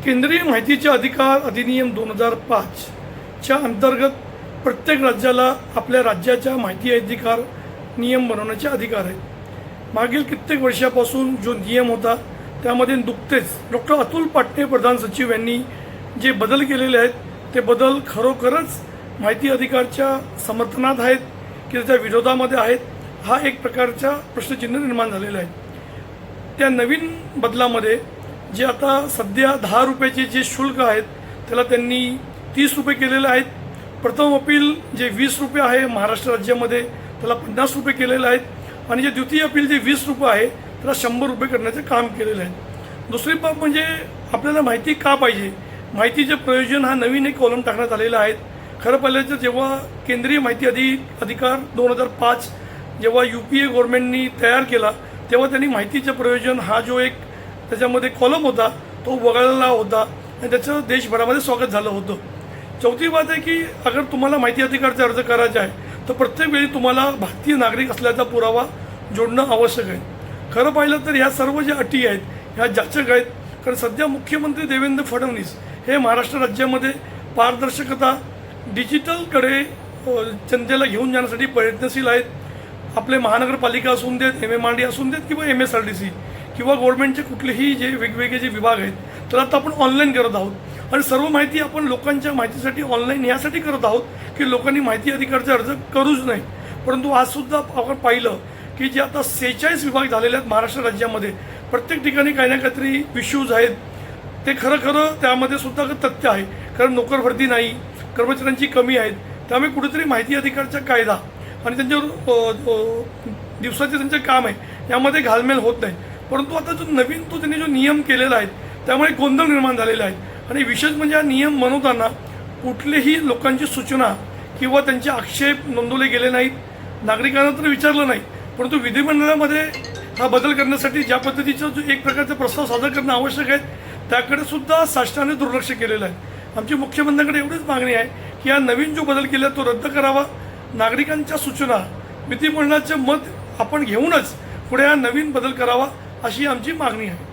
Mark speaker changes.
Speaker 1: केंद्रीय माहितीचे अधिकार अधिनियम 2005च्या अंतर्गत प्रत्येक राज्याला आपल्या राज्याच्या माहिती अधिकार नियम बनवण्याचे अधिकार आहेत। मागील कित्येक वर्षापासून जो नियम होता त्यामध्ये नुकतेच डॉक्टर अतुल पाटणे प्रधान सचिव यांनी जे बदल केलेले आहेत ते बदल खरोखरच माहिती अधिकारच्या समर्थनात आहेत की त्याच्या विरोधामध्ये आहेत, हा एक प्रकारचा प्रश्नचिन्ह निर्माण झालेला आहे। त्या नवीन बदलामध्ये जे आता सध्या 10 रुपयाचे जे शुल्क आहेत त्याला त्यांनी 30 रुपये केलेले आहेत। प्रथम अपील जे 20 रुपये आहे महाराष्ट्र राज्यामध्ये त्याला 50 रुपये केलेले आहेत आणि जे द्वितीय अपील जे 20 रुपये आहे त्याला 100 रुपये करण्याचे काम केलेलं आहे। दुसरी बाब म्हणजे आपल्याला माहिती का पाहिजे, माहितीचे प्रयोजन हा नवीन एक कॉलम टाकण्यात आलेला आहे। खरं पाहिलं जेव्हा केंद्रीय माहिती अधिकार 2005 जेव्हा UPA गव्हर्नमेंटनी तयार केला तेव्हा त्यांनी माहितीचे प्रयोजन हा जो एक त्याच्यामध्ये कॉलम होता तो वगळला होता आणि त्याचं देशभरामध्ये स्वागत झालं होतं। चौथी बात आहे की अगर तुम्हाला माहिती अधिकारचा अर्ज करायचा आहे तर प्रत्येक वेळी तुम्हाला भारतीय नागरिक असल्याचा पुरावा जोडणं आवश्यक आहे। खरं पाहिलं तर ह्या सर्व ज्या अटी आहेत ह्या जाचक आहेत, कारण सध्या मुख्यमंत्री देवेंद्र फडणवीस हे महाराष्ट्र राज्यामध्ये पारदर्शकता डिजिटलकडे जनतेला घेऊन जाण्यासाठी प्रयत्नशील आहेत। आपले महानगरपालिका असून देत, MMRD असून देत किंवा MSRDC किंवा गव्हर्नमेंटचे कुठलेही जे वेगवेगळे जे विभाग आहेत त्याला आता आपण ऑनलाईन करत आहोत आणि सर्व माहिती आपण लोकांच्या माहितीसाठी ऑनलाईन यासाठी करत आहोत की लोकांनी माहिती अधिकारचे अर्ज करूच नाही। परंतु आजसुद्धा आपण पाहिलं की जे आता 46 विभाग झालेले आहेत महाराष्ट्र राज्यामध्ये, प्रत्येक ठिकाणी काही ना काहीतरी इश्यूज आहेत, ते खरं त्यामध्ये सुद्धा तथ्य आहे। कारण नोकर भरती नाही, कर्मचाऱ्यांची कमी आहेत, त्यामुळे कुठेतरी माहिती अधिकारचा कायदा आणि त्यांच्यावर दिवसाचे त्यांचे काम आहे यामध्ये घालमेल होत नाही। परंतु आता जो नवीन त्यांनी जो नियम केलेला आहे त्यामुळे गोंधळ निर्माण झालेला आहे आणि विशेष म्हणजे हा नियम बनवताना कुठलेही लोकांची सूचना किंवा त्यांचे आक्षेप नोंदवले गेले नाहीत, नागरिकांना तर विचारलं नाही। परंतु विधिमंडळामध्ये हा बदल करण्यासाठी ज्या पद्धतीचा जो एक प्रकारचा प्रस्ताव सादर करणं आवश्यक आहे त्याकडे सुद्धा शासनाने दुर्लक्ष केलेलं आहे। आमची मुख्यमंत्र्यांकडे एवढीच मागणी आहे की हा नवीन जो बदल केला तो रद्द करावा, नागरिकांच्या सूचना विधिमंडळाचे मत आपण घेऊनच पुढे हा नवीन बदल करावा अशी आमची मागणी आहे।